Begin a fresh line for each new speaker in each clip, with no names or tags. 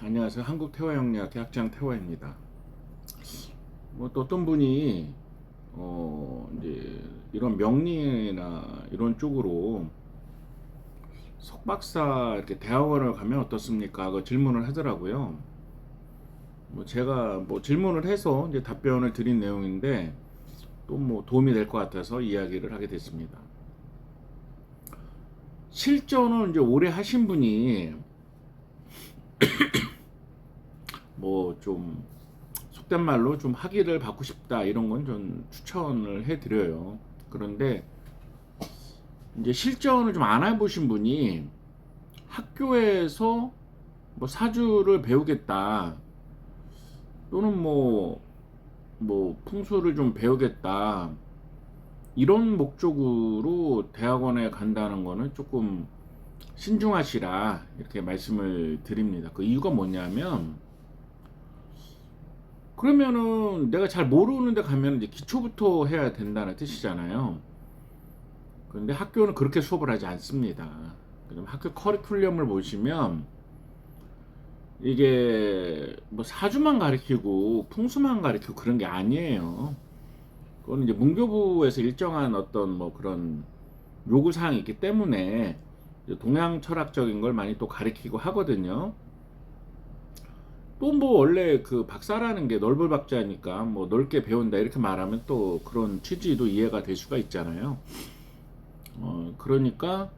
안녕하세요. 한국태화영리학 대학장 태화입니다. 뭐 또 어떤 분이 이제 이런 명리나 이런 쪽으로 석박사 이렇게 대학원을 가면 어떻습니까? 그 질문을 하더라고요. 뭐 제가 뭐 질문을 해서 이제 답변을 드린 내용인데 또 뭐 도움이 될 것 같아서 이야기를 하게 됐습니다. 실전을 이제 오래 하신 분이 뭐 좀 속된 말로 좀 학위를 받고 싶다 이런 건 좀 추천을 해드려요. 그런데 이제 실전을 좀 안 해보신 분이 학교에서 뭐 사주를 배우겠다 또는 뭐 풍수를 좀 배우겠다 이런 목적으로 대학원에 간다는 거는 조금 신중하시라 이렇게 말씀을 드립니다. 그 이유가 뭐냐면 그러면은 내가 잘 모르는데 가면 이제 기초부터 해야 된다는 뜻이잖아요. 그런데 학교는 그렇게 수업을 하지 않습니다. 그럼 학교 커리큘럼을 보시면 이게 뭐 사주만 가르치고 풍수만 가르치고 그런 게 아니에요. 그건 이제 문교부에서 일정한 어떤 뭐 그런 요구 사항이 있기 때문에 동양 철학적인 걸 많이 또 가르치고 하거든요. 또 뭐 원래 그 박사라는 게 넓을 박자니까 뭐 넓게 배운다 이렇게 말하면 또 그런 취지도 이해가 될 수가 있잖아요. 그러니까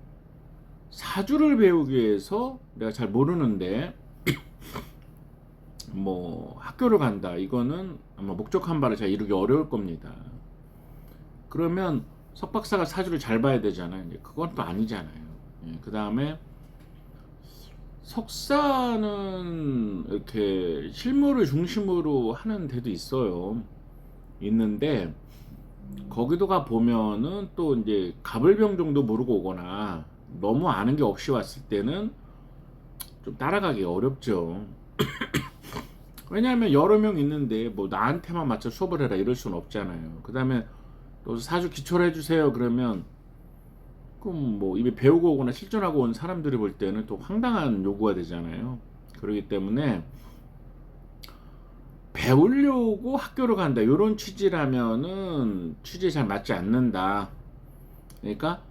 사주를 배우기 위해서 내가 잘 모르는데 뭐 학교를 간다 이거는 아마 목적한 바를 잘 이루기 어려울 겁니다. 그러면 석박사가 사주를 잘 봐야 되잖아요. 그건 또 아니잖아요. 그 다음에 석사는 이렇게 실무를 중심으로 하는 데도 있어요. 있는데 거기도 가 보면은 또 이제 가불병 정도 모르고 오거나 너무 아는 게 없이 왔을 때는 좀 따라가기 어렵죠. 왜냐하면 여러 명 있는데 뭐 나한테만 맞춰 수업을 해라 이럴 수는 없잖아요. 그 다음에 또 사주 기초를 해주세요 그러면 그럼 뭐 이미 배우고 오거나 실전하고 온 사람들이 볼 때는 또 황당한 요구가 되잖아요. 그렇기 때문에 배우려고 학교를 간다 이런 취지라면은 취지에 잘 맞지 않는다. 그러니까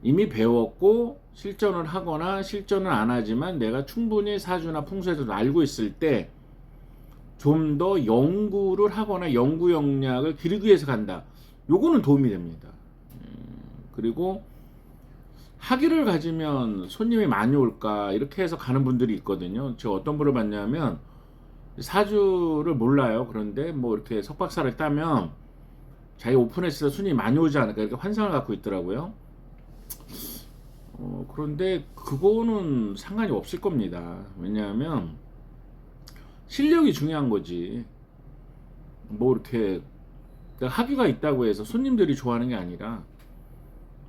이미 배웠고 실전을 하거나 실전을 안 하지만 내가 충분히 사주나 풍수에 대해서 알고 있을 때 좀 더 연구를 하거나 연구 역량을 기르기 위해서 간다. 요거는 도움이 됩니다. 그리고 학위를 가지면 손님이 많이 올까 이렇게 해서 가는 분들이 있거든요. 제가 어떤 분을 봤냐면 사주를 몰라요. 그런데 뭐 이렇게 석박사를 따면 자기 오픈했을 때 손님이 많이 오지 않을까 이렇게 환상을 갖고 있더라고요. 그런데 그거는 상관이 없을 겁니다. 왜냐하면 실력이 중요한 거지. 뭐 이렇게 학위가 있다고 해서 손님들이 좋아하는 게 아니라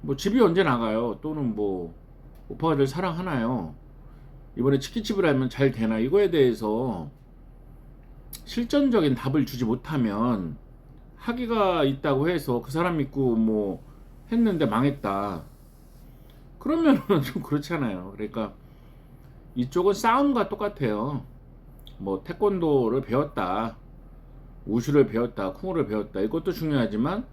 뭐 집이 언제 나가요? 또는 뭐 오빠가 늘 사랑하나요? 이번에 치킨집을 하면 잘 되나? 이거에 대해서 실전적인 답을 주지 못하면 학위가 있다고 해서 그 사람 믿고 뭐 했는데 망했다. 그러면은 좀 그렇잖아요. 그러니까 이쪽은 싸움과 똑같아요. 뭐 태권도를 배웠다, 우슈를 배웠다, 쿵우를 배웠다. 이것도 중요하지만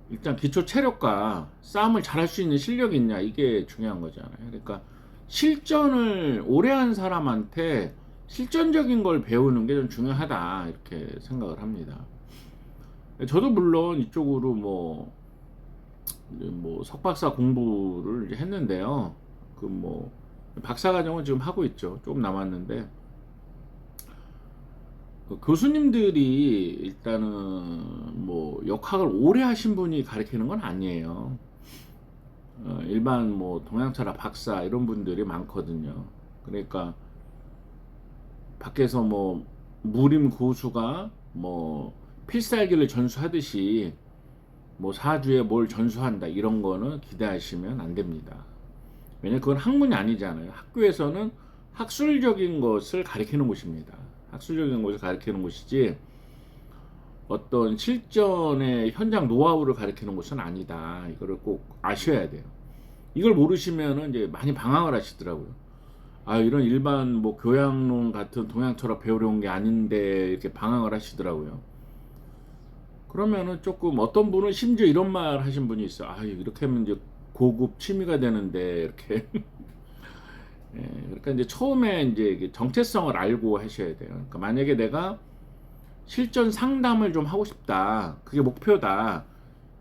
일단 기초 체력과 싸움을 잘할 수 있는 실력이 있냐 이게 중요한 거잖아요. 그러니까 실전을 오래 한 사람한테 실전적인 걸 배우는 게 좀 중요하다 이렇게 생각을 합니다. 저도 물론 이쪽으로 뭐 석박사 공부를 이제 했는데요. 그 뭐 박사 과정은 지금 하고 있죠. 조금 남았는데 그 교수님들이 일단은 뭐 역학을 오래 하신 분이 가르치는 건 아니에요. 일반 뭐 동양철학 박사 이런 분들이 많거든요. 그러니까 밖에서 뭐 무림 고수가 뭐 필살기를 전수하듯이 뭐 사주에 뭘 전수한다 이런 거는 기대하시면 안 됩니다. 왜냐면 그건 학문이 아니잖아요. 학교에서는 학술적인 것을 가르치는 곳입니다. 학술적인 것을 가르치는 곳이지 어떤 실전의 현장 노하우를 가르치는 곳은 아니다. 이거를 꼭 아셔야 돼요. 이걸 모르시면은 이제 많이 방황을 하시더라고요. 아, 이런 일반 뭐 교양론 같은 동양 철학 배우러 온 게 아닌데 이렇게 방황을 하시더라고요. 그러면은 조금 어떤 분은 심지어 이런 말 하신 분이 있어. 아, 이렇게 하면 이제 고급 취미가 되는데 이렇게. 예, 그러니까 이제 처음에 이제 이게 정체성을 알고 하셔야 돼요. 그러니까 만약에 내가 실전 상담을 좀 하고 싶다. 그게 목표다.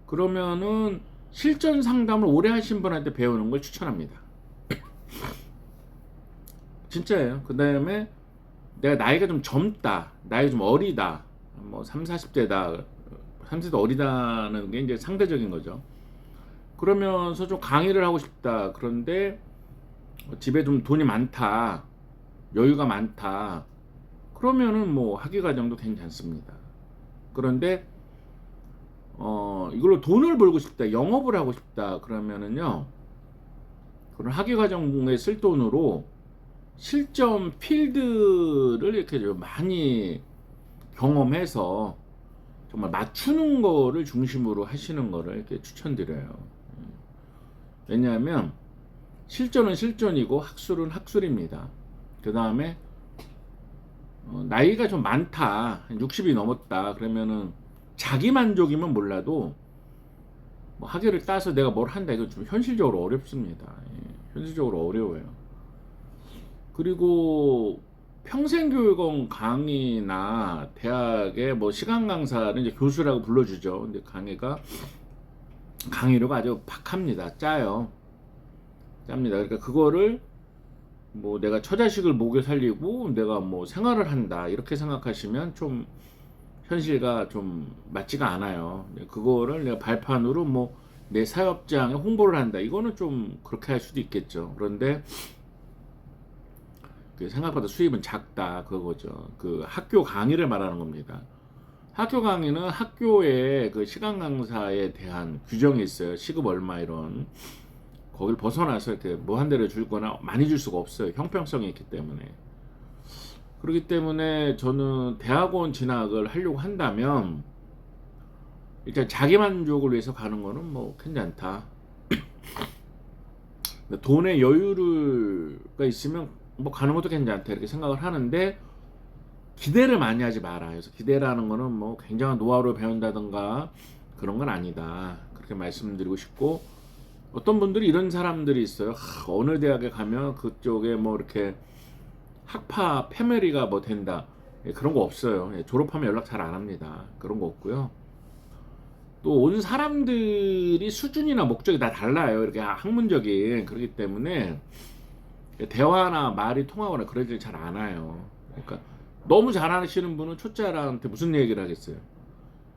그러면은 실전 상담을 오래 하신 분한테 배우는 걸 추천합니다. 진짜예요. 그 다음에 내가 나이가 좀 젊다. 나이가 좀 어리다. 뭐 3, 40대다. 30대 어리다는 게 이제 상대적인 거죠. 그러면서 좀 강의를 하고 싶다. 그런데 집에 좀 돈이 많다. 여유가 많다. 그러면은 뭐 학위과정도 괜찮습니다. 그런데 이걸로 돈을 벌고 싶다, 영업을 하고 싶다 그러면은요, 그런 학위과정에 쓸 돈으로 실전 필드를 이렇게 좀 많이 경험해서 정말 맞추는 거를 중심으로 하시는 거를 이렇게 추천드려요. 왜냐하면 실전은 실전이고 학술은 학술입니다. 그 다음에 나이가 좀 많다, 60이 넘었다 그러면은 자기 만족이면 몰라도 뭐 학위를 따서 내가 뭘 한다, 이거 좀 현실적으로 어렵습니다. 현실적으로 어려워요. 그리고 평생교육원 강의나 대학의 뭐 시간 강사를 이제 교수라고 불러주죠. 근데 강의료가 아주 박합니다. 짜요. 짭니다. 그러니까 그거를 뭐 내가 처자식을 먹여 살리고 내가 뭐 생활을 한다 이렇게 생각하시면 좀 현실과 좀 맞지가 않아요. 그거를 내가 발판으로 뭐 내 사업장에 홍보를 한다, 이거는 좀 그렇게 할 수도 있겠죠. 그런데 생각보다 수입은 작다, 그거죠. 그 학교 강의를 말하는 겁니다. 학교 강의는 학교의 그 시간 강사에 대한 규정이 있어요. 시급 얼마 이런. 거길 벗어나서 이렇게 뭐 한 대를 줄 거나 많이 줄 수가 없어요. 형평성이 있기 때문에. 그렇기 때문에 저는 대학원 진학을 하려고 한다면 일단 자기 만족을 위해서 가는 거는 뭐 괜찮다. 돈의 여유가 있으면 뭐 가는 것도 괜찮다 이렇게 생각을 하는데, 기대를 많이 하지 마라. 그래서 기대라는 거는 뭐 굉장한 노하우를 배운다든가 그런 건 아니다, 그렇게 말씀드리고 싶고, 어떤 분들이 이런 사람들이 있어요. 어느 대학에 가면 그쪽에 뭐 이렇게 학파 패밀리가 뭐 된다, 그런 거 없어요. 졸업하면 연락 잘 안 합니다. 그런 거 없고요. 또 온 사람들이 수준이나 목적이 다 달라요. 이렇게 학문적인. 그렇기 때문에 대화나 말이 통하거나 그러질 잘 않아요. 그러니까 너무 잘하시는 분은 초짜한테 무슨 얘기를 하겠어요.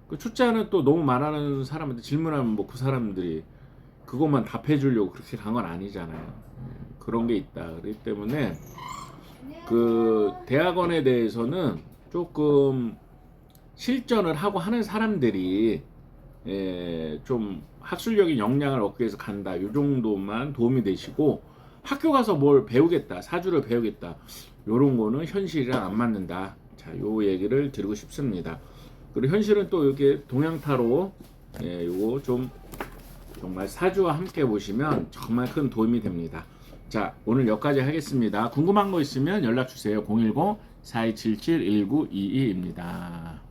그 초짜는 또 너무 말하는 사람한테 질문하면 뭐 그 사람들이 그것만 답해 주려고 그렇게 간 건 아니잖아요. 그런 게 있다. 그렇기 때문에 그 대학원에 대해서는 조금 실전을 하고 하는 사람들이 좀 학술적인 역량을 얻기 위해서 간다, 이 정도만 도움이 되시고, 학교 가서 뭘 배우겠다, 사주를 배우겠다, 요런 거는 현실이랑 안 맞는다. 자, 요 얘기를 드리고 싶습니다. 그리고 현실은 또 이렇게 동양타로, 요거 좀 정말 사주와 함께 보시면 정말 큰 도움이 됩니다. 자, 오늘 여기까지 하겠습니다. 궁금한 거 있으면 연락 주세요. 010-4277-1922입니다.